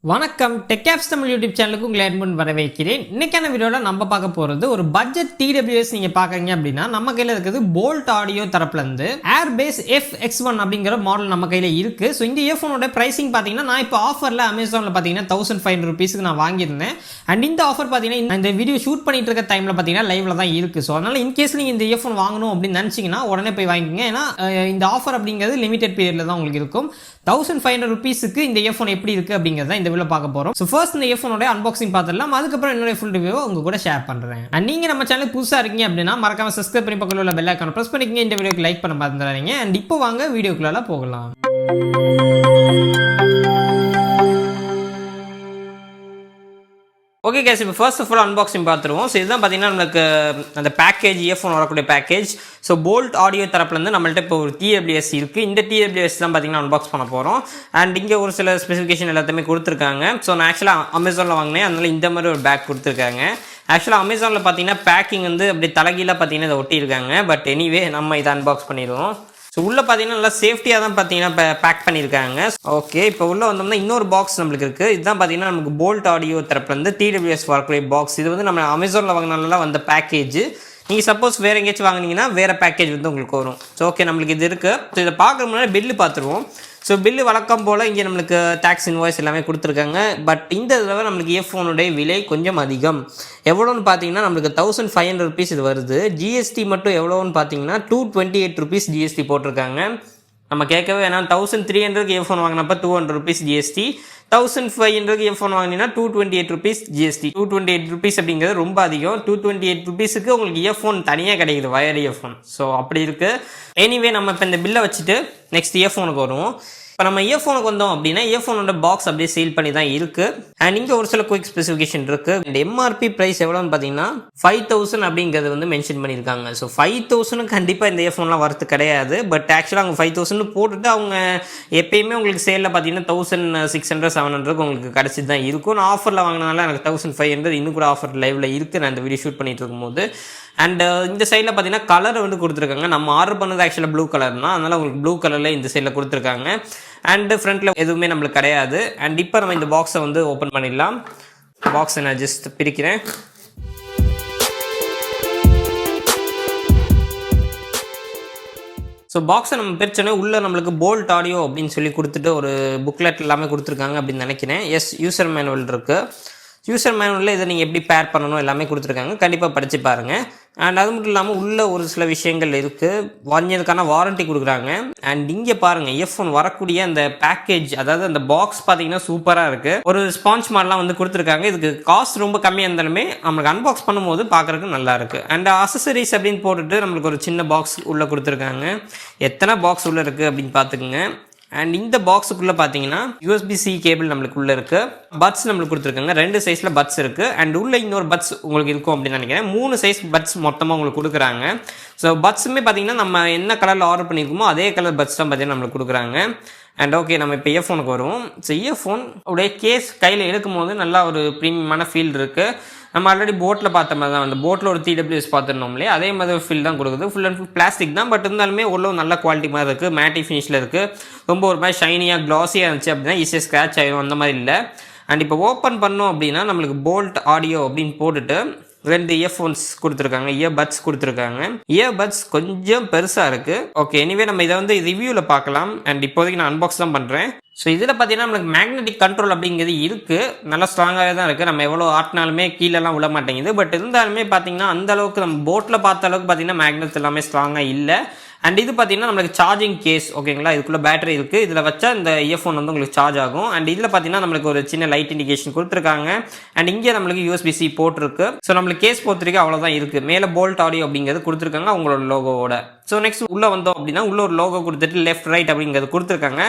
வணக்கம் TechApps Tamil YouTube சேனலுக்கு உங்களை அன்புடன் வரவேற்கிறேன். இன்னைக்கான வீடியோவில் நம்ம பார்க்க போகிறது ஒரு பட்ஜெட் TWS நீங்கள் பார்க்குறீங்க அப்படின்னா நம்ம கையில் இருக்குது போல்ட் ஆடியோ தரப்புலேருந்து AirBass FX1 அப்படிங்கிற மாடல் நம்ம கையில் இருக்குது. ஸோ இந்த இயர்ஃபோனோட ப்ரைஸிங் பார்த்தீங்கன்னா நான் இப்போ ஆஃபரில் அமேசானில் பார்த்தீங்கன்னா 1500 rupeesக்கு நான் வாங்கியிருந்தேன். அண்ட் இந்த ஆஃபர் பார்த்தீங்கன்னா இந்த வீடியோ ஷூட் பண்ணிட்டு இருக்க டைமில் பார்த்தீங்கன்னா லைவில் தான் இருக்குது. ஸோ அதனால் இன்கேஸ் நீங்கள் இந்த இயர்ஃபோன் வாங்கணும் அப்படின்னு நினச்சிங்கன்னா உடனே போய் வாங்கிக்கோங்க. ஏன்னா இந்த ஆஃபர் அப்படிங்கிறது லிமிடெட் பீரியடில் தான் உங்களுக்கு இருக்கும். 1500 rupeesக்கு இந்த இயர்ஃபோன் எப்படி இருக்குது அப்படிங்கிறத இந்த வீடியோ பார்க்க போறோம். சோ ஃபர்ஸ்ட் இந்த இயர்ஃபோனோட அன்பாக்சிங் பார்த்துடலாம். அதுக்கப்புறம் என்னோட ஃபுல் ரிவ்யூ உங்க கூட ஷேர் பண்றேன். அண்ட் நீங்க நம்ம சேனலுக்கு புதுசா இருக்கீங்க அப்படின்னா மறக்காம சப்ஸ்கிரைப் பண்ணி பக்கத்துல உள்ள பெல் ஐகானை பிரஸ் பண்ணிக்கங்க. இந்த வீடியோக்கு லைக் பண்ண மறந்துடாதீங்க. அண்ட் இப்போ வாங்க வீடியோக்குள்ள போகலாம். ஓகே கேஸ், இப்போ ஃபர்ஸ்ட் ஆஃப் ஆல் அன்பாக்சிங் பார்த்துருவோம். ஸோ இதுதான் பார்த்தீங்கன்னா நம்மளுக்கு அந்த பேக்கேஜ் இயர்ஃபோன் வரக்கூடிய பேக்கேஜ். ஸோ போல்ட் ஆடியோ தரப்புலேருந்து நம்மள்ட்ட இப்போ ஒரு TWS இருக்குது. இந்த TWS தான் பார்த்தீங்கன்னா அன்பாக்ஸ் பண்ண போகிறோம். அண்ட் இங்கே ஒரு சில ஸ்பெசிஃபிகேஷன் எல்லாத்தையுமே கொடுத்துருக்காங்க. ஸோ நான் ஆக்சுவலாக அமேசானில் வாங்கினேன், அதனால இந்த மாதிரி ஒரு பேக் கொடுத்துருக்காங்க. ஆக்சுவலாக அமேசானில் பார்த்தீங்கன்னா பேக்கிங் வந்து அப்படி தலைகீழாக பார்த்தீங்கன்னா இதை ஒட்டியிருக்காங்க. பட் எனிவே நம்ம இதை அன்பாக்ஸ் பண்ணிடுவோம். ஸோ உள்ளே பார்த்தீங்கன்னா நல்லா சேஃப்டியாக தான் பார்த்தீங்கன்னா பேக் பண்ணியிருக்காங்க. ஓகே, இப்போ உள்ளே வந்தோம்னா இன்னொரு பாக்ஸ் நம்மளுக்கு இருக்குது. இதுதான் பார்த்தீங்கன்னா நமக்கு போல்ட் ஆடியோ தரப்புலேருந்து TWS வரக்கூடிய பாக்ஸ். இது வந்து நம்ம அமேசானில் வாங்கினால வந்த பேக்கேஜ். நீங்கள் சப்போஸ் வேறு எங்கேயாச்சும் வாங்கினீங்கன்னா வேறு பேக்கேஜ் வந்து உங்களுக்கு வரும். ஸோ ஓகே, நம்மளுக்கு இது இருக்குது. ஸோ இதை பார்க்குற முன்னாடி பில்லு பார்த்துருவோம். ஸோ பில்லு வழக்கம் போல் இங்கே நம்மளுக்கு டேக்ஸ் இன்வாய்ஸ் எல்லாமே கொடுத்துருக்காங்க. பட் இந்த தடவை நம்மளுக்கு இயர்ஃபோனுடைய விலை கொஞ்சம் அதிகம். எவ்வளோன்னு பார்த்தீங்கன்னா நம்மளுக்கு 1500 rupees இது வருது. ஜிஎஸ்டி மட்டும் எவ்வளோன்னு பார்த்தீங்கன்னா 228 rupees ஜிஎஸ்டி போட்டிருக்காங்க. நம்ம கேட்கவே வேணாம். 1300 இயர்ஃபோன் வாங்கினப்போ 200 rupees ஜிஎஸ்டி, 1500 இயர்ஃபோன் வாங்கினீங்கன்னா 228 rupees ஜிஎஸ்டி. 228 rupees அப்படிங்கிறது ரொம்ப அதிகம். 228 rupeesக்கு உங்களுக்கு இயர்ஃபோன் தனியாக கிடைக்குது, வயர் இயர்ஃபோன். ஸோ அப்படி இருக்குது. எனிவே நம்ம இப்போ இந்த பில்லை வச்சுட்டு நெக்ஸ்ட் இயர்ஃபோனுக்கு வருவோம். இப்போ நம்ம இயர்ஃபோனுக்கு வந்தோம் அப்படின்னா இயர்ஃபோனோட பாக்ஸ் அப்படியே சீல் பண்ணி தான் இருக்குது. அண்ட் இங்கே ஒரு சில குயிக் ஸ்பெசிஃபிகேஷன் இருக்குது. இந்த எம்ஆர்பி ப்ரைஸ் எவ்வளோன்னு பார்த்தீங்கன்னா 5000 அப்படிங்கிறது வந்து மென்ஷன் பண்ணியிருக்காங்க. ஸோ 5000 கண்டிப்பாக இந்த இயர்ஃபோன்லாம் வரது கிடையாது. பட் ஆக்சுவலாக அவங்க 5000 போட்டுட்டு அவங்க எப்பயுமே உங்களுக்கு சேலில் பார்த்தீங்கன்னா 1600 700 உங்களுக்கு கிடச்சி தான் இருக்கும். நான் ஆஃபரில் வாங்கினால எனக்கு 1500 இன்னும் கூட ஆஃபர் லைவில் இருக்குது. நான் இந்த வீடியோ ஷூட் பண்ணிட்டு இருக்கும்போது. அண்ட் இந்த சைடில் பார்த்தீங்கன்னா கலர் வந்து கொடுத்துருக்காங்க. நம்ம ஆர்டர் பண்ணது ஆக்சுவலாக ப்ளூ கலர் தான், அதனால் உங்களுக்கு ப்ளூ கலரில் இந்த சைடில் கொடுத்துருக்காங்க. அண்ட் ஃப்ரண்ட்டில் எதுவுமே நம்மளுக்கு கிடையாது. அண்ட் இப்போ நம்ம இந்த பாக்ஸை வந்து ஓப்பன் பண்ணிடலாம். பாக்ஸை நான் ஜஸ்ட் பிரிக்கிறேன். ஸோ பாக்ஸை நம்ம பிரிச்சோன்னே உள்ளே நம்மளுக்கு போல்ட் ஆடியோ அப்படின்னு சொல்லி கொடுத்துட்டு ஒரு புக்லெட் எல்லாமே கொடுத்துருக்காங்க அப்படின்னு நினைக்கிறேன். எஸ், யூசர் மேனுவல் இருக்குது. யூசர் மேனுவலில் இதை நீங்கள் எப்படி பேர் பண்ணணும் எல்லாமே கொடுத்துருக்காங்க. கண்டிப்பாக படித்து பாருங்கள். அண்ட் அது மட்டும் இல்லாமல் உள்ளே ஒரு சில விஷயங்கள் இருக்குது. 1 yearக்கான வாரண்ட்டி கொடுக்குறாங்க. அண்ட் இங்கே பாருங்கள், இயர்ஃபோன் வரக்கூடிய அந்த பேக்கேஜ், அதாவது அந்த பாக்ஸ் பார்த்தீங்கன்னா சூப்பராக இருக்குது. ஒரு ஸ்பாஞ்ச் மாதிரிலாம் வந்து கொடுத்துருக்காங்க. இதுக்கு காஸ்ட் ரொம்ப கம்மியாக இருந்தாலுமே நம்மளுக்கு அன்பாக்ஸ் பண்ணும்போது பார்க்குறதுக்கு நல்லா இருக்குது. அண்ட் அசசரிஸ் அப்படின்னு போட்டுட்டு நம்மளுக்கு ஒரு சின்ன பாக்ஸ் உள்ளே கொடுத்துருக்காங்க. எத்தனை பாக்ஸ் உள்ளே இருக்குது அப்படின்னு பார்த்துக்குங்க. அண்ட் இந்த பாக்ஸுக்குள்ளே பார்த்தீங்கன்னா USB-C கேபிள் நம்மளுக்கு உள்ளே இருக்குது. பட்ஸ் நம்மளுக்கு கொடுத்துருக்காங்க. 2 சைஸில் பட்ஸ் இருக்குது. அண்ட் உள்ளே இன்னொரு பட்ஸ் உங்களுக்கு இருக்கும் அப்படின்னு நினைக்கிறேன். 3 சைஸ் பட்ஸ் மொத்தமாக உங்களுக்கு கொடுக்குறாங்க. ஸோ பட்ஸுமே பார்த்தீங்கன்னா நம்ம என்ன கலரில் ஆர்டர் பண்ணியிருக்கோமோ அதே கலர் பட்ஸ் தான் பார்த்தீங்கன்னா நம்மளுக்கு கொடுக்குறாங்க. அண்ட் ஓகே, நம்ம இப்போ இயர்ஃபோனுக்கு வருவோம். ஸோ இயர்ஃபோன் உடைய கேஸ் கையில் எடுக்கும் போது நல்லா ஒரு ப்ரீமியமான ஃபீல் இருக்குது. நம்ம ஆல்ரெடி போட்டில் பார்த்த மாதிரி தான், அந்த போட்டில் ஒரு TWS பார்த்துருந்தோம் இல்லையா, அதே மாதிரி ஃபீல் தான் கொடுக்குது. ஃபுல் அண்ட் ஃபுல் பிளாஸ்டிக் தான். பட் இருந்தாலுமே உள்ள நல்ல குவாலிட்டி மாதிரி இருக்குது. மேட்டி ஃபினிஷில் இருக்குது. ரொம்ப ஒரு மாதிரி ஷைனியாக க்ளாஸியாக இருந்துச்சு அப்படின்னா ஈஸியாக ஸ்க்ராட்ச் ஆகிடும், அந்த மாதிரி இல்லை. அண்ட் இப்போ ஓப்பன் பண்ணோம் அப்படின்னா நம்மளுக்கு போல்ட் ஆடியோ அப்படின்னு போட்டுட்டு 2 இயர்ஃபோன்ஸ் கொடுத்துருக்காங்க, இயர்பட்ஸ் கொடுத்துருக்காங்க. இயர்பட்ஸ் கொஞ்சம் பெருசாக இருக்குது. ஓகே, எனிவே நம்ம இதை வந்து ரிவ்யூவில் பார்க்கலாம். அண்ட் இப்போதைக்கு நான் அன்பாக்ஸ் தான் பண்ணுறேன். ஸோ இதில் பார்த்தீங்கன்னா நம்மளுக்கு மேக்னெட்டிக் கண்ட்ரோல் அப்படிங்கிறது இருக்குது. நல்லா ஸ்ட்ராங்காகவே தான் இருக்குது. நம்ம எவ்வளோ ஆட்டினாலுமே கீழெல்லாம் விழ மாட்டேங்குது. பட் இருந்தாலுமே பார்த்தீங்கன்னா அந்தளவுக்கு நம்ம போட்டில் பார்த்த அளவுக்கு பார்த்தீங்கன்னா மேக்னெட்ஸ் எல்லாமே ஸ்ட்ராங்காக இல்லை. அண்ட் இது பார்த்தீங்கன்னா நம்மளுக்கு சார்ஜிங் கேஸ், ஓகேங்களா, இதுக்குள்ளே பேட்டரி இருக்குது. இதில் வச்சா இந்த இயர்ஃபோன் வந்து உங்களுக்கு சார்ஜ் ஆகும். அண்ட் இதில் பார்த்தீங்கன்னா நம்மளுக்கு ஒரு சின்ன லைட் இண்டிகேஷன் கொடுத்துருக்காங்க. அண்ட் இங்கே நம்மளுக்கு USB-C போட்டிருக்கு. ஸோ நம்மளுக்கு கேஸ் பொறுத்திருக்கு அவ்வளோதான் இருக்குது. மேலே போல்ட் ஆடியோ அப்படிங்கிறது கொடுத்துருக்காங்க அவங்களோட லோகோவோட. ஸோ நெக்ஸ்ட் உள்ளே வந்தோம் அப்படின்னா உள்ள ஒரு லோகோ கொடுத்துட்டு லெஃப்ட் ரைட் அப்படிங்கிறது கொடுத்துருக்காங்க.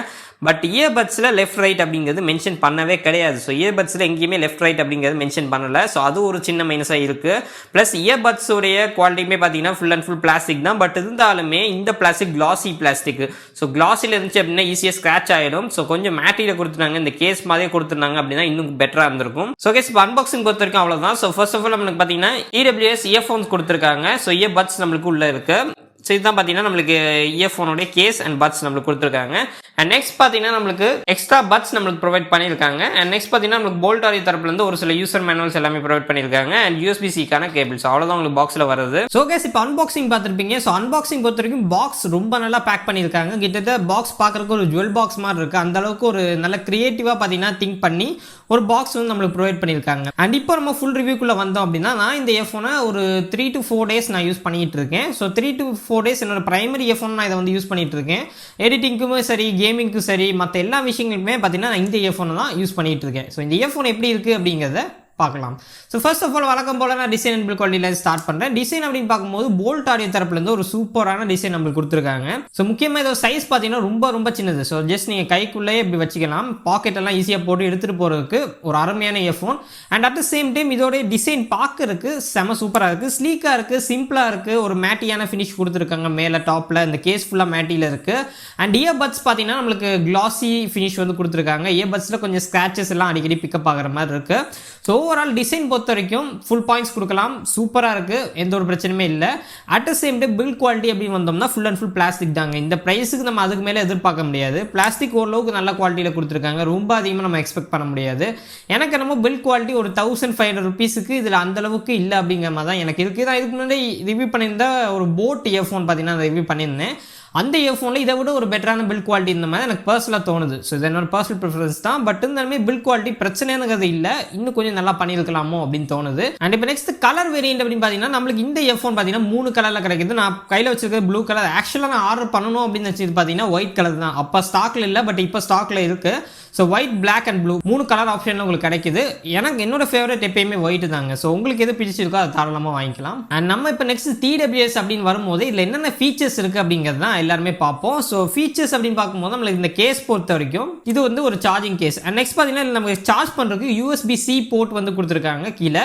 பட் இயர்பட்ஸில் லெஃப்ட் ரைட் அப்படிங்கிறது மென்ஷன் பண்ணவே கிடையாது. ஸோ இயர்பட்ஸில் எங்கேயுமே லெஃப்ட் ரைட் அப்படிங்கிறது மென்ஷன் பண்ணலை. ஸோ அது ஒரு சின்ன மைனஸாக இருக்குது. ப்ளஸ் இயர்பட்ஸ் உடைய குவாலிட்டியுமே பார்த்தீங்கன்னா ஃபுல் அண்ட் ஃபுல் பிளாஸ்டிக் தான். பட் இருந்தாலுமே இந்த பிளாஸ்டிக் கிளாசி பிளாஸ்டிக். ஸோ கிளாஸில் இருந்துச்சு அப்படின்னா ஈஸியாக ஸ்க்ராட்ச் ஆகிடும். ஸோ கொஞ்சம் மேட்டீரியல் கொடுத்துருந்தாங்க, இந்த கேஸ் மாதிரியே கொடுத்துருந்தாங்க அப்படின்னா இன்னும் பெட்டராக இருந்திருக்கும். ஸோ கேஸ் இப்போ அன்பாக்சிங் பொறுத்த வரைக்கும் அவ்வளோதான். ஸோ ஃபர்ஸ்ட் ஆஃப் ஆல் நம்மளுக்கு பார்த்தீங்கன்னா TWS இயர்ஃபோன்ஸ் கொடுத்துருக்காங்க. ஸோ இயர்பட்ஸ் நம்மளுக்கு உள்ளே இருக்குது. ஸோ இதுதான் பார்த்தீங்கன்னா நம்மளுக்கு இயர்ஃபோனோடைய கேஸ் அண்ட் பட்ஸ் நம்மளுக்கு கொடுத்துருக்காங்க. அண்ட் நெக்ஸ்ட் பார்த்தீங்கன்னா நம்மளுக்கு எக்ஸ்ட்ரா பட்ஸ் நம்மளுக்கு ப்ரொவைட் பண்ணியிருக்காங்க. அண்ட் நெக்ஸ்ட் பார்த்தீங்கன்னா நம்மளுக்கு போல்ட் ஆடியோ தரப்புலேருந்து ஒரு சில யூசர் மேனுவல்ஸ் எல்லாமே ப்ரொவைட் பண்ணியிருக்காங்க. அண்ட் USB-Cக்கான கேபிள்ஸ் அவ்வளோதான் உங்களுக்கு பாக்ஸில் வருது. ஸோ கேஸ் இப்போ அன்பாக்சிங் பார்த்துருப்பீங்க. ஸோ அன்பாக்சிங் பொறுத்த வரைக்கும் பாக்ஸ் ரொம்ப நல்லா பேக் பண்ணியிருக்காங்க. கிட்டத்தட்ட பாக்ஸ் பார்க்குறதுக்கு ஒரு ஜுவல் பாக்ஸ் மாதிரி இருக்குது. அந்த அளவுக்கு ஒரு நல்ல கிரியேட்டிவாக பார்த்தீங்கன்னா திங்க் பண்ணி ஒரு பாக்ஸ் வந்து நம்மளுக்கு ப்ரொவைட் பண்ணியிருக்காங்க. அண்ட் இப்போ நம்ம ஃபுல் ரிவ்யூக்குள்ளே வந்தோம் அப்படின்னா நான் இந்த இயர்ஃபோனை ஒரு 3 to 4 days நான் யூஸ் பண்ணிட்டு இருக்கேன். ஸோ 3 to 4 days என்னோட பிரைமரி இயர்ஃபோன் நான் இதை வந்து யூஸ் பண்ணிட்டு இருக்கேன். எடிட்டிங்க்குமே சரி, கேமிங்க்கும் சரி, மற்ற எல்லா விஷயங்களுக்குமே பார்த்தீங்கன்னா நான் இந்த இயர்ஃபோனை தான் யூஸ் பண்ணிட்டு இருக்கேன். ஸோ இந்த இயர்ஃபோன் எப்படி இருக்குது அப்படிங்கிறத பார்க்கலாம். ஸோ ஃபர்ஸ்ட் ஆஃப் ஆல் வழக்கம் போல் நான் டிசைன் அண்ட் பில்ட் குவாலிட்டியில் ஸ்டார்ட் பண்ணுறேன். டிசைன் அப்படின்னு பார்க்கும்போது போல்ட் ஆடியோ தரப்புலேருந்து ஒரு சூப்பரான டிசைன் நம்மளுக்கு கொடுத்துருக்காங்க. ஸோ முக்கியமாக இதோட சைஸ் பார்த்தீங்கன்னா ரொம்ப சின்னது. ஸோ ஜஸ்ட் நீங்கள் கைக்குள்ளேயே இப்படி வச்சுக்கலாம். பாக்கெட் எல்லாம் ஈஸியாக போட்டு எடுத்துகிட்டு போகிறதுக்கு ஒரு அருமையான earphone. And at the same time இதோடைய டிசைன் பார்க்கறதுக்கு செம சூப்பராக இருக்குது, ஸ்லீக்காக இருக்குது, சிம்பிளாக இருக்குது. ஒரு மேட்டியான ஃபினிஷ் கொடுத்துருக்காங்க மேலே டாப்பில். இந்த கேஸ் ஃபுல்லாக மேட்டியில் இருக்குது. அண்ட் இயர்பட்ஸ் பார்த்தீங்கன்னா நம்மளுக்கு கிளாசி ஃபினிஷ் வந்து கொடுத்துருக்காங்க. இயர்பட்ஸில் கொஞ்சம் ஸ்க்ராச்சஸ் எல்லாம் அடிக்கடி பிக்கப் ஆகிற மாதிரி இருக்குது. ஸோ ஓவரால் டிசைன் பொறுத்த வரைக்கும் ஃபுல் பாயிண்ட்ஸ் கொடுக்கலாம். சூப்பராக இருக்குது, எந்த ஒரு பிரச்சனையுமே இல்லை. At the same time build quality அப்படின்னு வந்தோம்னா ஃபுல் அண்ட் ஃபுல் பிளாஸ்டிக் தாங்க. இந்த ப்ரைஸுக்கு நம்ம அதுக்கு மேலே எதிர்பார்க்க முடியாது. பிளாஸ்டிக் ஓரளவுக்கு நல்ல குவாலிட்டியில் கொடுத்துருக்காங்க. ரொம்ப அதிகமாக நம்ம எக்ஸ்பெக்ட் பண்ண முடியாது. எனக்கு நம்ம பில்ட் குவாலிட்டி ஒரு 1500 rupees இதில் அந்தளவுக்கு இல்லை அப்படிங்கிற மாதிரி தான் எனக்கு இருக்குது. நான் இதுக்கு முன்னாடி ரிவ்யூ பண்ணியிருந்த ஒரு போட் இயர்ஃபோன் பார்த்தீங்கன்னா ரிவ்யூ பண்ணியிருந்தேன். அந்த இயர்ஃபோனில் இதை விட ஒரு பெட்டரான பில்ட் குவாலிட்டி இந்த மாதிரி எனக்கு பர்சனலாக தோணுது. ஸோ இது என்னோட பர்சனல் ப்ரிஃபரன்ஸ் தான். பட் இருந்தாலுமே பில்ட் குவாலிட்டி பிரச்சனையானது இல்லை, இன்னும் கொஞ்சம் நல்லா பண்ணியிருக்கலாமோ அப்படின்னு தோணுது. அண்ட் இப்போ நெக்ஸ்ட் கலர் வேரியன்ட் அப்படின்னு பார்த்தீங்கன்னா நம்மளுக்கு இந்த இயர்ஃபோன் பார்த்தீங்கன்னா 3 கலரில் கிடைக்குது. நான் கையில் வச்சிருக்கிறது ப்ளூ கலர். ஆக்சுவலாக நான் ஆர்டர் பண்ணணும் அப்படின்னு வச்சது பார்த்தீங்கன்னா ஒயிட் கலர் தான். அப்போ ஸ்டாக்கில் இல்லை, பட் இப்போ ஸ்டாக்கில் இருக்குது. So white, black and blue 3 colour ஆப்ஷனில் உங்களுக்கு கிடைக்குது. எனக்கு என்னோட ஃபேவரட் எப்பயுமே ஒயிட் தாங்க. ஸோ உங்களுக்கு எது பிடிச்சிருக்கோ அதை தாராளமாக வாங்கிக்கலாம். அண்ட் நம்ம இப்போ நெக்ஸ்ட் TWS அப்படின்னு வரும்போது இதில் என்னென்ன ஃபீச்சர்ஸ் இருக்குது அப்படிங்கிறது தான் எல்லாருமே பார்ப்போம். ஸோ ஃபீச்சர்ஸ் அப்படின்னு பார்க்கும்போது நம்மளுக்கு இந்த கேஸ் பொறுத்த வரைக்கும் இது வந்து ஒரு சார்ஜிங் கேஸ். அண்ட் நெக்ஸ்ட் பார்த்தீங்கன்னா நமக்கு சார்ஜ் பண்ணுறதுக்கு USB-C போர்ட் வந்து கொடுத்துருக்காங்க கீழே.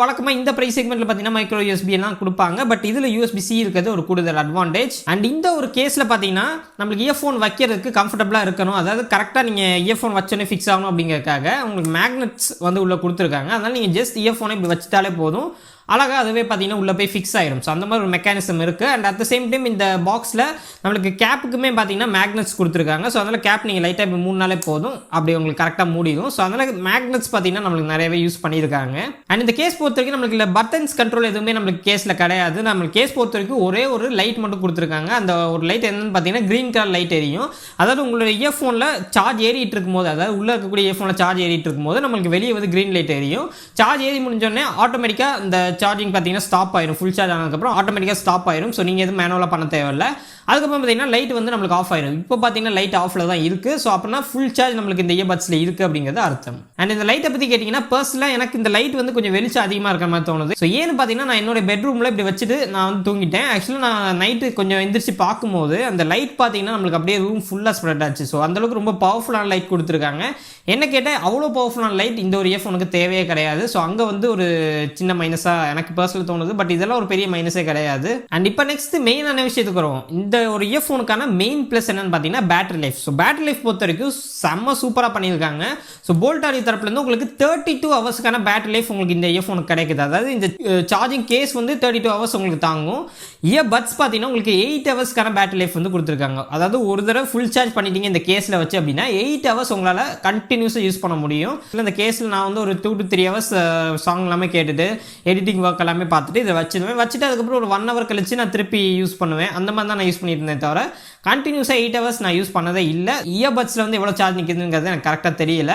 வழக்கமாக இந்த ப்ரைஸ் செக்மெண்ட்டில் பார்த்தீங்கன்னா மைக்ரோ USB எல்லாம் கொடுப்பாங்க. பட் இதில் USB-C இருக்கிறது ஒரு கூடுதல் அட்வான்டேஜ். அண்ட் இந்த ஒரு கேஸில் பார்த்தீங்கன்னா நம்மளுக்கு இயர்ஃபோன் வைக்கிறதுக்கு கம்ஃபர்டபுளாக இருக்கணும். அதாவது கரெக்டாக நீங்கள் இயர்ஃபோன் வச்சோன்னே ஃபிக்ஸ் ஆகணும் அப்படிங்கிறதுக்காக உங்களுக்கு மேக்னெட்ஸ் வந்து உள்ளே கொடுத்துருக்காங்க. அதனால் நீங்கள் ஜஸ்ட் இயர்ஃபோனை இப்படி வச்சுட்டாலே போதும், அழகாக அதுவே பார்த்தீங்கன்னா உள்ளே போய் ஃபிக்ஸ் ஆகிடும். ஸோ அந்த மாதிரி ஒரு மெக்கானிசம் இருக்குது. And at the same time இந்த பாக்ஸில் நம்மளுக்கு கேப்புக்குமே பார்த்தீங்கன்னா மேக்னெட்ஸ் கொடுத்துருக்காங்க. ஸோ அதனால் கேப் நீங்கள் லைட்டாக இப்போ 3 நாளே போதும், அப்படி உங்களுக்கு கரெக்டாக மூடிடும். ஸோ அதனால் மேக்னெட்ஸ் பார்த்தீங்கன்னா நம்மளுக்கு நிறையவே யூஸ் பண்ணியிருக்காங்க. அண்ட் இந்த கேஸ் பொறுத்த வரைக்கும் நம்மளுக்கு இல்லை பட்டன்ஸ் கண்ட்ரோல் எதுவுமே நம்மளுக்கு கேஸில் கிடையாது. நம்மளுக்கு கேஸ் பொறுத்த வரைக்கும் ஒரே ஒரு லைட் மட்டும் கொடுத்துருக்காங்க. அந்த ஒரு லைட் என்னென்னு பார்த்தீங்கன்னா க்ரீன் கலர் லைட் எரியும். அதாவது உங்களோட இயர்ஃபோனில் சார்ஜ் ஏறிட்டு இருக்கும்போது, அதாவது உள்ளே இருக்கக்கூடிய இயர்ஃபோனில் சார்ஜ் ஏறிட்டு இருக்கும்போது நம்மளுக்கு வெளியே வந்து க்ரீன் லைட் எரியும். சார்ஜ் ஏறி முடிஞ்சோடனே ஆட்டோமேட்டிக்காக இந்த சார்ஜிங் பார்த்தீங்கன்னா ஸ்டாப் ஆயிரும். ஃபுல் சார்ஜ் ஆனதுக்கப்புறம் ஆட்டோமேட்டிக்காக ஸ்டாப் ஆயிரும். ஸோ நீங்கள் எதுவும் மேனுவலாக பண்ண தேவையில்லை. அதுக்கப்புறம் பார்த்தீங்கன்னா லைட் வந்து நம்மளுக்கு ஆஃப் ஆயிரும். இப்போ பார்த்தீங்கன்னா லைட் ஆஃபில் தான் இருக்குது. ஸோ அப்படின்னா ஃபுல் சார்ஜ் நம்மளுக்கு இந்த இயர்பட்ஸில் இருக்குது அப்படிங்கிறது அர்த்தம். அண்ட் இந்த லைட்டை பற்றி கேட்டிங்கன்னா பர்சனலாக எனக்கு இந்த லைட் வந்து கொஞ்சம் வெளிச்சம் அதிகமாக இருக்கிற மாதிரி தோணுது. ஸோ ஏன்னு பார்த்தீங்கன்னா நான் என்னோட பெட்ரூமில் இப்படி வச்சுட்டு நான் வந்து தூங்கிட்டேன். ஆக்சுவலாக நான் நைட்டு கொஞ்சம் எந்திரிச்சு பார்க்கும்போது அந்த லைட் பார்த்தீங்கன்னா நம்மளுக்கு அப்படியே ரூம் ஃபுல்லாக ஸ்ப்ரெட் ஆச்சு. ஸோ அந்தளவுக்கு ரொம்ப பவர்ஃபுல்லான லைட் கொடுத்துருக்காங்க. என்ன கேட்டால் அவ்வளோ பவர்ஃபுல்லான லைட் இந்த ஒரு இயர்ஃபோனுக்கு தேவையே கிடையாது. ஸோ அங்கே வந்து ஒரு சின்ன மைனஸாக எனக்கு பர்சனல் தோணுது. பட் இதெல்லாம் ஒரு பெரிய மைனஸே கிடையாது. அண்ட் இப்போ நெக்ஸ்ட் மெயினான விஷயத்துக்கு வரும். இந்த ஒரு இயர்ஃபோனுக்கான மெயின் ப்ளஸ் என்னன்னு பார்த்தீங்கன்னா battery life. So battery life பொறுத்த வரைக்கும் செம்ம சூப்பராக பண்ணியிருக்காங்க. ஸோ போல்ட் ஆடியோ தரப்புலேருந்து உங்களுக்கு 32 ஹவர்ஸ்க்கான பேட்டரி லைஃப் உங்களுக்கு இந்த இயர்ஃபோனுக்கு கிடைக்குது. அதாவது இந்த சார்ஜிங் கேஸ் வந்து 32 ஹவர்ஸ் உங்களுக்கு தாங்கும். இயர்பட்ஸ் பார்த்தீங்கன்னா உங்களுக்கு 8 ஹவர்ஸ்க்கான பேட்டரி லைஃப் வந்து கொடுத்துருக்காங்க. அதாவது ஒரு தடவை ஃபுல் சார்ஜ் பண்ணிட்டீங்க இந்த கேஸில் வச்சு அப்படின்னா 8 ஹவர்ஸ் உங்களால் கண்டினியூஸாக யூஸ் பண்ண முடியும். இல்லை இந்த கேஸில் நான் வந்து ஒரு 2 to 3 ஹவர்ஸ் சாங் எல்லாமே கேட்டுட்டு எடிட்டிங் ஒர்க் எல்லாமே பார்த்துட்டு இதை வச்சுட்டு அதுக்கப்புறம் ஒரு 1 hour கழிச்சு நான் திருப்பி யூஸ் பண்ணுவேன். அந்த மாதிரி தான் நான் யூஸ் பண்ணிட்டு இருந்தேன். தவிர கண்டினியூஸாக 8 ஹவர்ஸ் நான் யூஸ் பண்ணதே இல்லை. இயர்பட்ஸில் வந்து எவ்வளோ சார்ஜ் நிற்குதுங்கிறது எனக்கு கரெக்டாக தெரியல.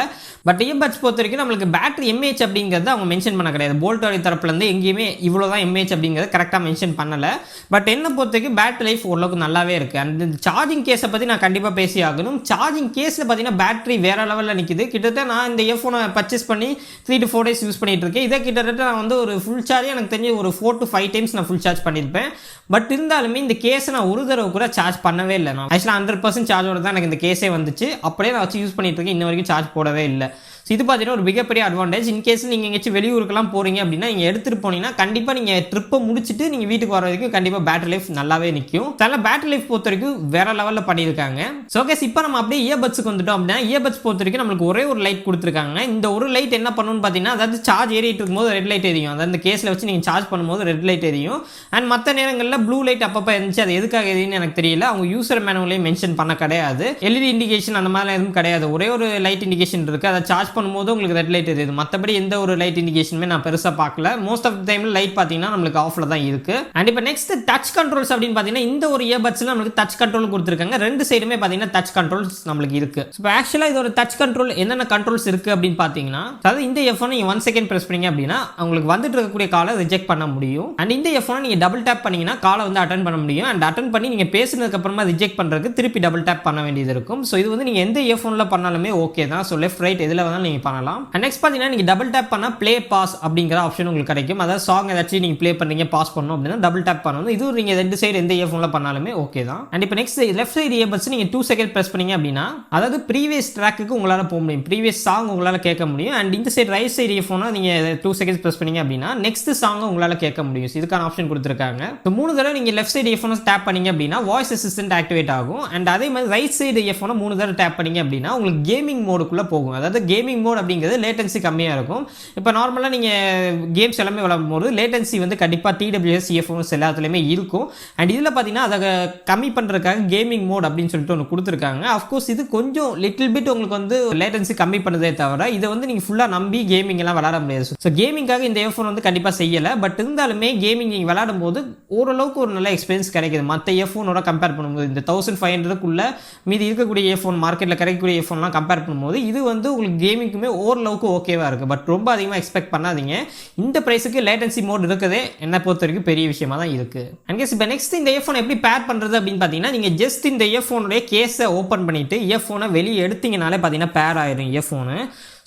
பட் இயர்பட்ஸ் பொறுத்த வரைக்கும் நம்மளுக்கு பேட்டரி MAH அப்படிங்கிறது அவங்க மென்ஷன் பண்ண கிடையாது. போல்ட் ஆடியோ தரப்புலேருந்து எங்கேயுமே இவ்வளோ தான் MAH அப்படிங்கிறது கரெக்டாக மென்ஷன் பண்ணலை. பட் என்ன பொறுத்த வரைக்கும் பேட்டரி லைஃப் ஓரளவுக்கு நல்லாவே இருக்குது. அண்ட் சார்ஜிங் கேஸை பற்றி நான் கண்டிப்பாக பேசி ஆகணும். சார்ஜிங் கேஸில் பார்த்தீங்கன்னா பேட்டரி வேறு லெவலில் நிற்குது. கிட்டத்தட்ட நான் இந்த இயர்ஃபோனை பர்ச்சேஸ் பண்ணி 3 to 4 days யூஸ் பண்ணிட்டு இருக்கேன். இதை கிட்டத்தட்ட நான் வந்து ஒரு ஃபுல் சார்ஜ் எனக்கு தெரிஞ்சு ஒரு 4 to 5 times நான் ஃபுல் சார்ஜ் பண்ணியிருப்பேன். பட் இருந்தாலுமே இந்த கேஸை நான் ஒரு தடவை கூட சார்ஜ் பண்ணவே இல்லை. நான் ஆக்சுவலாக 100% சார்ஜோட தான் எனக்கு இந்த கேஸே வந்துச்சு. அப்படியே நான் வச்சு யூஸ் பண்ணிட்டு இருக்கேன். இன்ன வரைக்கும் சார்ஜ் போடவே இல்லை. ஸோ இது பார்த்தீங்கன்னா ஒரு மிகப்பெரிய அட்வான்டேஜ். இன்கேஸ் நீங்கள் எங்கேயாச்சும் வெளியூருக்கெல்லாம் போகிறீங்க அப்படின்னா நீங்கள் எடுத்துகிட்டு போனீங்கன்னா கண்டிப்பாக நீங்கள் ட்ரிப்பை முடிச்சுட்டு நீங்கள் வீட்டுக்கு வர வரைக்கும் கண்டிப்பாக பேட்டரி லைஃப் நல்லாவே நிற்கும். அதனால் பேட்டரி லைஃப் பொறுத்த வரைக்கும் வேற லெவலில் பண்ணியிருக்காங்க. ஸோ ஓகே, இப்போ நம்ம அப்படியே இயர்பட்ஸுக்கு வந்துட்டோம் அப்படின்னா இயர்பட்ஸ் பொறுத்த வரைக்கும் நம்மளுக்கு ஒரே ஒரு லைட் கொடுத்துருக்காங்க. இந்த ஒரு லைட் என்ன பண்ணணும்னு பார்த்தீங்கன்னா, அதாவது சார்ஜ் ஏறிட்டு இருக்கும்போது ரெட் லைட் எரியும், அதாவது இந்த கேஸில் வச்சு நீங்கள் சார்ஜ் பண்ணும்போது ரெட் லைட் எரியும். அண்ட் மற்ற நேரங்களில் ப்ளூ லைட் அப்பப்போ இருந்துச்சு. அது எதுக்காக எரியுன்னு எனக்கு தெரியல. அவங்க யூசர் மேனுவலையும் மென்ஷன் பண்ண கிடையாது. எல்இடி இண்டிகேஷன் அந்த மாதிரிலாம் எதுவும் கிடையாது. ஒரே ஒரு லைட் இண்டிகேஷன் இருக்குது. அதை சார்ஜ் பண்ணும்போது உங்களுக்கு ரெட் லைட் எரியுது. மற்றபடி எந்த ஒரு லைட் இண்டிகேஷனுமே நான் பெருசாக பார்க்கல. மோஸ்ட் ஆஃப் டைமில் லைட் பார்த்தீங்கன்னா நம்மளுக்கு ஆஃபில் தான் இருக்குது. அண்ட் இப்போ நெக்ஸ்ட் டச் கண்ட்ரோல்ஸ் அப்படின்னு பார்த்தீங்கன்னா இந்த ஒரு இயர்பட்ஸில் நம்மளுக்கு டச் கண்ட்ரோல் கொடுத்துருக்காங்க. ரெண்டு சைடுமே பார்த்தீங்கன்னா டச் கண்ட்ரோல்ஸ் நம்மளுக்கு இருக்குது. இப்போ ஆக்சுவலாக இது ஒரு டச் கண்ட்ரோல் என்னென்ன கண்ட்ரோல்ஸ் இருக்குது அப்படின்னு பார்த்தீங்கன்னா, அதாவது இந்த இயர்ஃபோன் நீங்கள் 1 செகண்ட் ப்ரெஸ் பண்ணீங்க அப்படின்னா உங்களுக்கு வந்துட்டு இருக்கக்கூடிய காலை ரிஜெக்ட் பண்ண முடியும். அண்ட் இந்த இயர்ஃபோனை நீங்கள் டபுள் டேப் பண்ணீங்கன்னா காலை வந்து அட்டன் பண்ண முடியும். அண்ட் அட்டன் பண்ணி நீங்கள் பேசினதுக்கு அப்புறமா ரிஜெக்ட் பண்ணுறதுக்கு திருப்பி டபுள் டேப் பண்ண வேண்டியது இருக்கும். ஸோ இது வந்து நீங்கள் எந்த இயர்ஃபோனில் பண்ணாலுமே ஓகே தான். ஸோ லெஃப்ட் ரைட் எதில் வேணாலும் நீங்கள் பண்ணலாம். அண்ட் நெக்ஸ்ட் பார்த்தீங்கன்னா நீங்கள் டபுள் டேப் பண்ணால் ப்ளே பாஸ் அப்படிங்கிற ஆப்ஷன் உங்களுக்கு கிடைக்கும். அதாவது சாங் ஏதாச்சும் நீங்கள் ப்ளே பண்ணீங்க பாஸ் பண்ணணும் அப்படின்னா டபுள் டேப் பண்ணணும். இது நீங்கள் ரெண்டு சைடு எந்த இயர்ஃபோனில் பண்ணாலுமே ஓகே தான். அண்ட் இப்போ நெக்ஸ்ட் லெஃப்ட் சைடு இயர்பட்ஸ் நீங்கள் 2 செகண்ட் ப்ரெஸ் பண்ணீங்க அப்படின்னா அதாவது ப்ரீவியஸ் ட்ராக்குக்கு உங்களால் போக முடியும், ப்ரீவியஸ் சாங் உங்களால் கேட்க முடியும். அண்ட் இந்த சைடு ரைட் சைடு இயர்ஃபோனை நீங்கள் 2 செகண்ட்ஸ் ப்ரெஸ் பண்ணீங்க அப்படின்னா நெக்ஸ்ட் சாங்கை உங்களால் கேட்க முடியும். இதுக்கான ஆப்ஷன் கொடுத்துருக்காங்க. ஸோ 3 தடவை நீங்கள் லெஃப்ட் சைடு இயர்ஃபோனை டேப் பண்ணீங்க அப்படின்னா வாய்ஸ் அசிஸ்டன்ட் ஆக்டிவேட் ஆகும். அண்ட் அதே மாதிரி ரைட் சைடு இயர்ஃபோனை 3 தடவை டேப் பண்ணீங்க அப்படின்னா உங்களுக்கு கேமிங் மோடுக்குள்ளே போகும். அதாவது கேமிங் மோட் அப்படிங்கிறது லேட்டன்சி கம்மியாக இருக்கும். இப்போ நார்மலாக நீங்கள் கேம்ஸ் எல்லாமே விளையாடும் போது லேட்டன்சி வந்து கண்டிப்பாக TWS இயர்ஃபோன்ஸ் எல்லாத்துலேயுமே இருக்கும். அண்ட் இதில் பார்த்தீங்கன்னா அதை கம்மி பண்ணுறதுக்காக கேமிங் மோட் அப்படின்னு சொல்லிட்டு ஒன்று கொடுத்துருக்காங்க. அஃப்கோர்ஸ் இது கொஞ்சம் லிட்டில் பிட் உங்களுக்கு வந்து லேட்டன்சி கம்மி பண்ணுதே தவிர இதை வந்து நீங்கள் ஃபுல்லாக நம்பி கேமிங் எல்லாம் விளையாட முடியாது. ஸோ கேமிங்காக இந்த இயர்ஃபோன் வந்து கண்டிப்பாக செய்யலை. பட் இருந்தாலுமே கேமிங் நீங்கள் விளையாடும் போது ஓரளவுக்கு ஒரு நல்ல எக்ஸ்பீரியன்ஸ் கிடைக்குது மற்ற இயர்ஃபோனோட கம்பேர் பண்ணும்போது. இந்த 1500க்குள்ள மீதி இருக்கக்கூடிய இயர்ஃபோன் மார்க்கெட்டில் கிடைக்கக்கூடிய இயர்ஃபோன்லாம் கம்பேர் பண்ணும்போது இது வந்து உங்களுக்கு கேமிங்குமே ஓரளவுக்கு ஓகேவாக இருக்குது. பட் ரொம்ப அதிகமாக எக்ஸ்பெக்ட் பண்ணாதீங்க. இந்த ப்ரைஸுக்கு லேட்டன்சி மோட் இருக்குதே என்னை பொறுத்த வரைக்கும் பெரிய விஷயமா தான் இருக்குது. அண்ட் இப்போ நெக்ஸ்ட் இந்த இயர்ஃபோன் எப்படி பேர் பண்ணுறது அப்படின்னு பார்த்தீங்கன்னா நீங்கள் ஜஸ்ட் இந்த இயர்ஃபோனுடைய கேஸை ஓப்பன் பண்ணிவிட்டு இயர்ஃபோனை வெளியே எடுத்தீங்கனாலே பார்த்தீங்கன்னா பேர் ஆயிடும் இயர்ஃபோனு.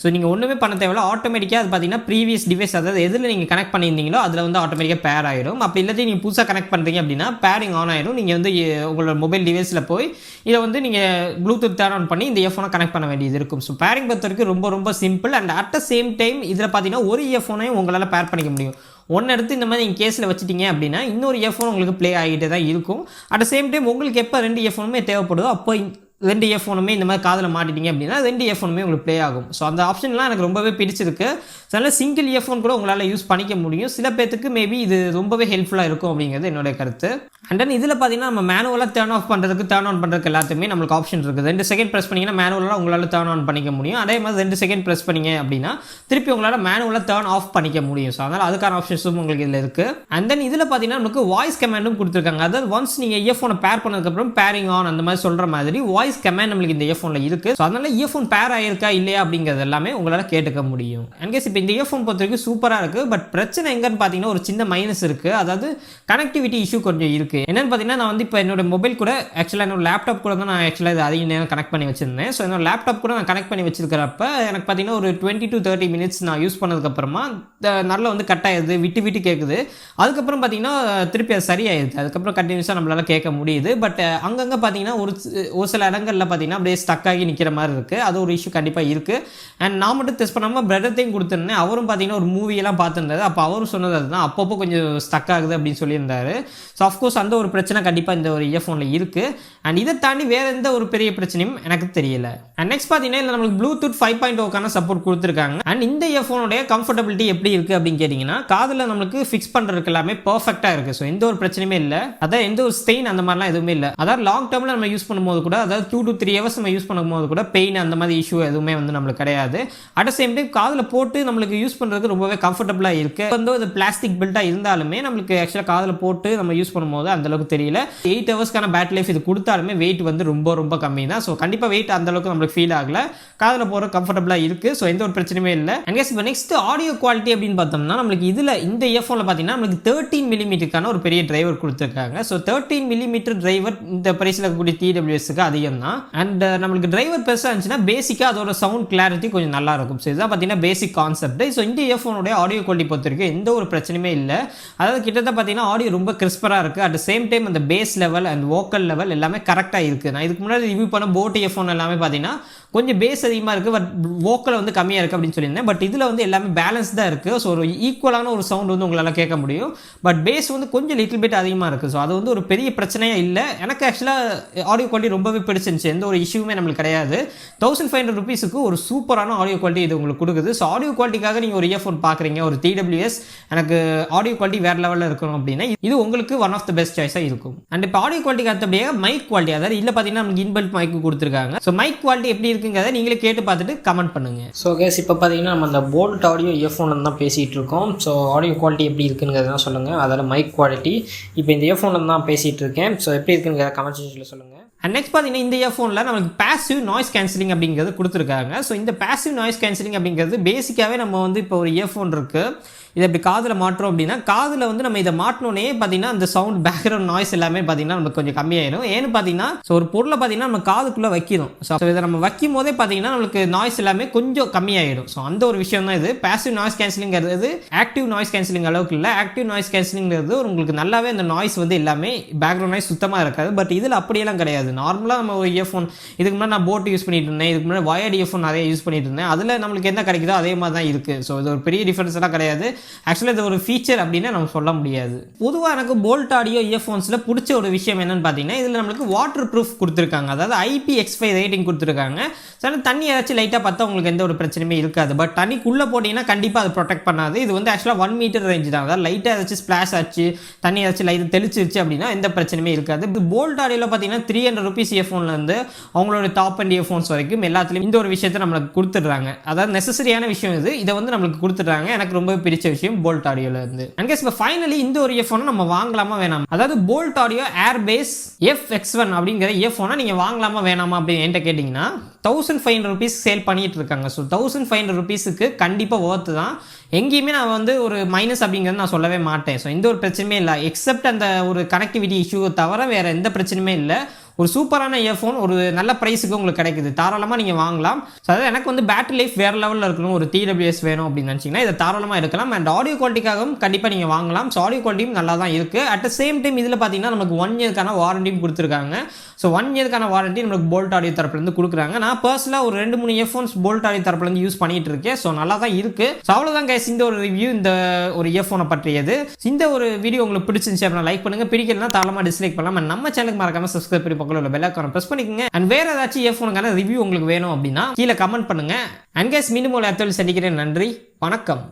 ஸோ நீங்கள் ஒன்றுமே பண்ண தேவையில்ல. ஆட்டோமேட்டிக்காக அது பார்த்தீங்கன்னா ப்ரீவியஸ் டிவைஸ் அதாவது எதில் நீங்கள் கனெக்ட் பண்ணியிருந்தீங்களோ அதில் வந்து ஆட்டோமேட்டிக்காக பேர் ஆயிடும். அப்படி இல்லாட்டி நீங்கள் புதுசாக கனெக்ட் பண்ணுறீங்க அப்படின்னா பேரிங் ஆன் ஆயிடும். நீங்கள் வந்து உங்களோட மொபைல் டிவைஸில் போய் இதை வந்து நீங்கள் ப்ளூடூத் டர்ன் ஆன் பண்ணி இந்த இயர்ஃபோனை கனெக்ட் பண்ண வேண்டியது இருக்கும். ஸோ பேரிங் பொறுத்த வரைக்கும் ரொம்ப ரொம்ப simple. And at the same time இதில் பார்த்தீங்கன்னா ஒரு இயர்ஃபோனையும் உங்களால் பேர் பண்ணிக்க முடியும். ஒன்று எடுத்து இந்த மாதிரி நீங்கள் கேஸில் வச்சுட்டீங்க அப்படின்னா இன்னொரு இயர்ஃபோன் உங்களுக்கு ப்ளே ஆகிட்டே தான் இருக்கும். அட் த சேம் டைம் உங்களுக்கு எப்போ 2 இயர்ஃபோனுமே தேவைப்படுதோ அப்போ 2 இயர்ஃபோனுமே இந்த மாதிரி காதில் மாட்டிட்டீங்க அப்படின்னா 2 இயர்ஃபோனுமே உங்களுக்கு ப்ளே ஆகும். ஸோ அந்த ஆப்ஷன்லாம் எனக்கு ரொம்பவே பிடிச்சிருக்கு. ஸோ அதனால் சிங்கிள் இயர்ஃபோன் கூட உங்களால் யூஸ் பண்ணிக்க முடியும். சில பேருக்கு மேபி இது ரொம்பவே ஹெல்ப்ஃபுல்லாக இருக்கும் அப்படிங்கிறது என்னுடைய கருத்து. அண்ட் தென் இதில் பார்த்தீங்கன்னா நம்ம மேனுவலாக டர்ன் ஆஃப் பண்ணுறதுக்கு டர்ன் ஆன் பண்ணுறதுக்கு எல்லாத்துக்குமே நம்மளுக்கு ஆப்ஷன் இருக்குது. 2 செகண்ட் ப்ரெஸ் பண்ணிங்கன்னா மேனுவலாக உங்களால் டர்ன் ஆன் பண்ணிக்க முடியும். அதே மாதிரி 2 செகண்ட் ப்ரெஸ் பண்ணிங்க அப்படின்னா திருப்பி உங்களால் மேனுவலாக டர்ன் ஆஃப் பண்ணிக்க முடியும். ஸோ அதனால் அதுக்கான ஆப்ஷன்ஸும் உங்களுக்கு இதில் இருக்குது. அண்ட் தென் இதில் பார்த்தீங்கன்னா நமக்கு வாய்ஸ் கமாண்டும் கொடுத்துருக்காங்க. அதாவது ஒன்ஸ் நீங்கள் இயர்ஃபோனை பேர் பண்ணதுக்கப்புறம் பேரிங் ஆன் அந்த மாதிரி சொல்கிற மாதிரி வாய்ஸ் கமாண்ட் நம்மளுக்கு இந்த இயர்ஃபோனில் இருக்குது. ஸோ அதனால் இயர்ஃபோன் பேர் ஆயிருக்கா இல்லையா அப்படிங்கிறது எல்லாமே உங்களால் கேட்டுக்க முடியும். அன்கேஸ் இப்போ இந்த இயர்ஃபோன் பொறுத்த வரைக்கும் சூப்பராக இருக்குது. பட் பிரச்சனை எங்கன்னு பார்த்தீங்கன்னா ஒரு சின்ன மைனஸ் இருக்குது. அதாவது கனெக்டிவிட்டி இஷ்யூ கொஞ்சம் இருக்குது. என்னென்னு பார்த்தீங்கன்னா நான் வந்து இப்போ என்னோட மொபைல் கூட ஆக்சுவலாக என்னோட லேப்டாப் கூட தான் நான் ஆக்சுவலாக இது அதிக நேரம் கனெக்ட் பண்ணி வச்சிருந்தேன். ஸோ என்னோட லேப்டாப் கூட நான் கனெக்ட் பண்ணி வச்சிருக்கிறப்ப எனக்கு பார்த்தீங்கன்னா ஒரு 20 to 30 minutes நான் யூஸ் பண்ணதுக்கப்புறமா நல்லா வந்து கட் ஆயிடுது, விட்டு விட்டு கேட்குது. அதுக்கப்புறம் பார்த்தீங்கன்னா திருப்பி அது சரியாயிடுது. அதுக்கப்புறம் கண்டினியூஸாக நம்மளால் கேட்க முடியுது. பட் அங்கங்கே பார்த்தீங்கன்னா ஒரு சில இடங்களில் பார்த்தீங்கன்னா அப்படியே ஸ்டக் ஆகி நிற்கிற மாதிரி இருக்குது. அது ஒரு இஷ்யூ கண்டிப்பாக இருக்குது. அண்ட் நான் மட்டும் டெஸ்ட் பண்ணாமல் பிரதர்த்தையும் கொடுத்துருந்தேன். அவரும் பார்த்தீங்கன்னா ஒரு மூவியெல்லாம் பார்த்துருந்தாரு. அப்போ அவரும் சொன்னது அதுதான், அப்பப்போ கொஞ்சம் ஸ்டக் ஆகுது அப்படின்னு சொல்லியிருந்தாரு. ஸோ அஃப்கோர்ஸ் அந்த ஒரு பிரச்சனை கண்டிப்பாக இந்த ஒரு இயர்ஃபோனில் இருக்குது. அண்ட் இதை தாண்டி வேறு எந்த ஒரு பெரிய பிரச்சனையும் எனக்கு தெரியல. அண்ட் நெக்ஸ்ட் பார்த்தீங்கன்னா இல்லை நம்மளுக்கு ப்ளூடூத் 5.0க்கான சப்போர்ட் கொடுத்துருக்காங்க. அண்ட் இந்த இயர்ஃபோனுடைய கம்ஃபர்டபிலிட்டி எப்படி இருக்குது அப்படின்னு கேட்டிங்கன்னா காதில் நம்மளுக்கு ஃபிக்ஸ் பண்ணுறதுக்கு எல்லாமே பர்ஃபெக்டாக இருக்குது. ஸோ எந்த ஒரு பிரச்சனையுமே இல்லை. அதாவது எந்த ஒரு ஸ்டெயின் அந்த மாதிரிலாம் எதுவுமே இல்லை. அதாவது லாங் டேர்மில் நம்ம யூஸ் பண்ணும்போது கூட அதாவது 2 to 3 hours நம்ம யூஸ் பண்ணும்போது கூட பெயின் அந்த மாதிரி இஷ்யூ எதுவுமே வந்து நம்மளுக்கு கிடையாது. அட் சேம் டைம் காதில் போட்டு நம்மளுக்கு யூஸ் பண்ணுறதுக்கு ரொம்பவே கம்ஃபர்டபுளாக இருக்குது. வந்து இது பிளாஸ்டிக் பில்டாக இருந்தாலுமே நம்மளுக்கு ஆக்சுவலாக காதில் போட்டு நம்ம யூஸ் பண்ணும்போது அந்தளவுக்கு தெரியல. 8 hours பேட்டரி லைஃப் இது கொடுத்தாலுமே வெயிட் வந்து ரொம்ப ரொம்ப கம்மி தான். ஸோ கண்டிப்பாக வெயிட் அந்தளவுக்கு நம்மளுக்கு ஃபீல் ஆகல. காதில் போகிற கம்ஃபர்டபுளாக இருக்குது. ஸோ எந்த ஒரு பிரச்சனையுமே இல்லை. அண்ட் இப்போ நெக்ஸ்ட் ஆடியோ குவாலிட்டி அப்படின்னு பார்த்தோம்னா நம்மளுக்கு இதில் இந்த இயர்ஃபோனில் பார்த்தீங்கன்னா நம்மளுக்கு 13mm ஒரு பெரிய டிரைவர் கொடுத்துருக்காங்க. ஸோ 13mm டிரைவர் இந்த பிரைஸில் இருக்கக்கூடிய TWSக்கு அதிகம் தான். அண்ட் நம்மளுக்கு டிரைவர் பெருசாக இருந்துச்சுன்னா பேசிக்காக அதோட சவுண்ட் கிளாரிட்டி கொஞ்சம் நல்லா இருக்கும். ஸோ இதுதான் பார்த்தீங்கன்னா பேசிக் கான்செப்ட். ஸோ இந்த இயர்ஃபோனுடைய ஆடியோ குவாலிட்டி பொறுத்த வரைக்கும் எந்த ஒரு பிரச்சனையுமே இல்லை. அதாவது கிட்டத்தட்ட பார்த்தீங்கன்னா ஆடியோ ரொம்ப கிறிஸ்பராக இருக்குது. அட் சேம் டைம் அந்த bass level and vocal level எல்லாமே கரெக்டாக இருக்குது. நான் இதுக்கு முன்னாடி ரிவ்யூ பண்ண போட் இயர்ஃபோன் எல்லாமே பார்த்தீங்கன்னா கொஞ்சம் பேஸ் அதிகமாக இருக்குது, பட் வோக்கல் வந்து கம்மியாக இருக்குது அப்படின்னு சொல்லியிருந்தேன். பட் இதில் வந்து எல்லாமே பேலன்ஸ் தான் இருக்குது. ஸோ ஒரு ஈக்குவலான ஒரு சவுண்ட் வந்து உங்களால் கேட்க முடியும். பட் பேஸ் வந்து கொஞ்சம் லிட்டில் பிட் அதிகமாக இருக்குது. ஸோ அது வந்து ஒரு பெரிய பிரச்சனையே இல்லை. எனக்கு ஆக்சுவலாக ஆடியோ குவாலிட்டி ரொம்பவே பிடிச்சிருந்துச்சு, எந்த ஒரு இஷ்யூமே நம்மளுக்கு கிடையாது. 1500 rupeesக்கு ஒரு சூப்பரான ஆடியோ குவாலிட்டி இது உங்களுக்கு கொடுக்குது. ஸோ ஆடியோ குவாலிட்டிக்காக நீங்கள் ஒரு இயர்ஃபோன் பார்க்குறீங்க, ஒரு TWS எனக்கு ஆடியோ குவாலிட்டி வேறு லெவலில் இருக்கணும் அப்படின்னா இது உங்களுக்கு ஒன் ஆஃப் த பெஸ்ட் சாய்ஸாக இருக்கும். அண்ட் இப்போ ஆடியோ குவாலிட்டிக்கு அடுத்தபடியாக மைக் குவாலிட்டி, அதாவது இல்லை பார்த்தீங்கன்னா நமக்கு இன்பில்ட் மைக்கு கொடுத்துருக்காங்க. ஸோ மைக் குவாலிட்டி எப்படி இருக்குங்கிறத நீங்களே கேட்டு பார்த்துட்டு கமெண்ட் பண்ணுங்க. ஸோ கேஸ் இப்போ பார்த்தீங்கன்னா நம்ம அந்த போல்ட் ஆடியோ இயர்ஃபோன் தான் பேசிகிட்டு இருக்கோம். ஸோ ஆடியோ குவாலிட்டி எப்படி இருக்குங்கிறத சொல்லுங்கள், அதாவது மைக் குவாலிட்டி. இப்போ இந்த இயர்ஃபோன் தான் பேசிகிட்டு இருக்கேன். ஸோ எப்படி இருக்குங்கிற கமெண்ட் செக்ஷனில் சொல்லுங்கள். அண்ட் நெக்ஸ்ட் பார்த்தீங்கன்னா இந்த இயர்ஃபோனில் நமக்கு பேசிவ் நாய்ஸ் கேன்சலிங் அப்படிங்கிறது கொடுத்துருக்காங்க. ஸோ இந்த பேசிவ் நாய்ஸ் கேன்சலிங் அப்படிங்கிறது பேசிக்காகவே நம்ம வந்து இப்போ ஒரு இயர்ஃபோன் இருக்குது, இதை இப்படி காதில் மாட்டுறோம் அப்படின்னா காதில் வந்து நம்ம இதை மாட்டினோன்னே பார்த்தீங்கன்னா அந்த சவுண்ட் பேக்ரவுண்ட் நாய்ஸ் எல்லாமே பார்த்தீங்கன்னா நமக்கு கொஞ்சம் கம்மியாயிடும். ஏன்னு பார்த்தீங்கன்னா ஸோ ஒரு பொருளை பார்த்தீங்கன்னா நம்ம காதுக்குள்ளே வைக்கணும். ஸோ இதை நம்ம வைக்கும் போதே பார்த்தீங்கன்னா நம்மளுக்கு நாய்ஸ் எல்லாமே கொஞ்சம் கம்மியாயிடும். ஸோ அந்த ஒரு விஷயம் தான் இது. பேசிவ் நாய்ஸ் கேன்சலிங்கிறது ஆக்டிவ் நாய்ஸ் கேன்சலிங் அளவுக்கு இல்லை. ஆக்டிவ் நாய்ஸ் கேன்சலிங்கிறது உங்களுக்கு நல்லாவே அந்த நாய்ஸ் வந்து எல்லாமே பேக்ரவுண்ட் நாய்ஸ் சுத்தமாக இருக்காது. பட் இதில் அப்படியெல்லாம் கிடையாது. நார்மலாக நம்ம ஒரு இயர்ஃபோன் இதுக்கு முன்னாடி நான் போட் யூஸ் பண்ணிட்டு இருந்தேன், இதுக்கு முன்னாடி வயர்டு இயர்ஃபோன் நிறைய யூஸ் பண்ணிட்டு இருந்தேன், அதில் நம்மளுக்கு என்ன கிடைக்குதோ அதே மாதிரி தான் இருக்குது. ஸோ இது ஒரு பெரிய டிஃபரன்ஸ் எல்லாம் கிடையாது. ஆக்சுவலாக இது ஒரு ஃபீச்சர் அப்படின்னு நம்ம சொல்ல முடியாது. பொதுவாக எனக்கு போல்ட் ஆடியோ இயர்ஃபோன்ஸில் பிடிச்ச ஒரு விஷயம் என்னன்னு பார்த்தீங்கன்னா இதில் நம்மளுக்கு வாட்டர் ப்ரூஃப் கொடுத்துருக்காங்க, அதாவது IPX5 ரேட்டிங் கொடுத்துருக்காங்க. ஸோ தண்ணி ஏதாச்சும் லைட்டாக பார்த்தா உங்களுக்கு எந்த ஒரு பிரச்சனையுமே இருக்காது. பட் தண்ணிக்குள்ளே போட்டிங்கன்னா கண்டிப்பாக அது ப்ரொடெக்ட் பண்ணாது. இது வந்து ஆக்சுவலாக 1 மீட்டர் ரேஞ்சு தான், அதாவது லைட்டாக ஏதாச்சும் ஸ்ப்ளாஷ் ஆச்சு, தண்ணி ஏதாச்சும் லைட்டாக தெளிச்சிருச்சு அப்படின்னா எந்த பிரச்சனையுமே இருக்காது. இது போல்ட் ஆடியோவில் பார்த்தீங்கன்னா 300 rupees இயர்ஃபோன்லேருந்து அவங்களோட டாப் அண்ட் இயர்ஃபோன்ஸ் வரைக்கும் எல்லாத்துலேயும் இந்த ஒரு விஷயத்தை நம்மளுக்கு கொடுத்துட்றாங்க. அதாவது நெசசரியான விஷயம் இது, இதை வந்து நம்மளுக்கு கொடுத்துட்றாங்க. எனக்கு ரொம்ப பிடிச்ச விஷயம் போல்ட் ஆடியோல இருந்து. அண்ட் கேஸ் இப்போ ஃபைனலி இந்த ஒரு இயர்ஃபோனை நம்ம வாங்கலாமா வேணாமா, அதாவது போல்ட் ஆடியோ AirBass FX1 அப்படிங்கிற இயர்ஃபோனை நீங்கள் வாங்கலாமா வேணாமா அப்படின்னு என்கிட்ட கேட்டிங்கன்னா 1500 rupees சேல் பண்ணிட்டு இருக்காங்க. ஸோ 1500 rupeesக்கு கண்டிப்பாக ஒர்த்து தான். எங்கேயுமே நான் வந்து ஒரு மைனஸ் அப்படிங்கிறது நான் சொல்லவே மாட்டேன். ஸோ எந்த ஒரு பிரச்சனையுமே இல்லை, எக்ஸப்ட் அந்த ஒரு கனெக்டிவிட்டி இஷ்யூவை தவிர வேறு எந்த பிரச்சனையுமே இல்லை. ஒரு சூப்பரான இயர்ஃபோன் ஒரு நல்ல ப்ரைஸுக்கு உங்களுக்கு கிடைக்குது, தாராளமாக நீங்கள் வாங்கலாம். ஸோ அதாவது எனக்கு வந்து பேட்டரி லைஃப் வேறு லெவலில் இருக்கணும், ஒரு TWS வேணும் அப்படின்னு நினச்சிங்கன்னா இதை தாராளமாக இருக்கலாம். அண்ட் ஆடியோ குவாலிட்டிக்காகவும் கண்டிப்பாக நீங்கள் வாங்கலாம். ஸோ ஆடியோ குவாலிட்டியும் நல்லா தான் இருக்குது. அட் த சேம் டைம் இதில் பார்த்தீங்கன்னா நமக்கு 1 இயர்க்கான வாரண்டியும் கொடுத்துருக்காங்க. ஸோ 1 இயர்க்கான வாரண்டி நமக்கு போல்ட் ஆடியோ தரப்புலேருந்து கொடுக்குறாங்க. நான் பர்சனலாக ஒரு 2-3 இயர்ஃபோன்ஸ் போல்ட் ஆடியோ தரப்புலேருந்து யூஸ் பண்ணிட்டு இருக்கேன். ஸோ நல்லா தான் இருக்குது. ஸோ அவ்வளோதான் கைஸ் இந்த ஒரு ரிவ்யூ, இந்த ஒரு இயர்ஃபோனை பற்றியது. இந்த ஒரு வீடியோ உங்களுக்கு பிடிச்சிருந்துச்சு அப்படின்னா லைக் பண்ணுங்கள், பிடிக்கலன்னா தாராளமாக டிஸ்லைக் பண்ணலாம். அண்ட் நம்ம சேனலுக்கு மறக்காம சப்ஸ்கிரைப் பண்ணி பக்கத்தில் உள்ள பெல் ஐகானை பிரஸ் பண்ணிக்கோங்க. அண்ட் வேற ஏதாச்சும் இயர்ஃபோனுக்கான ரிவ்யூ உங்களுக்கு வேணும் அப்படின்னா கீழே கமெண்ட் பண்ணுங்க. அண்ட் கைஸ் மீண்டும் ஒரு இடத்துல சந்திக்கிறேன். நன்றி, வணக்கம்.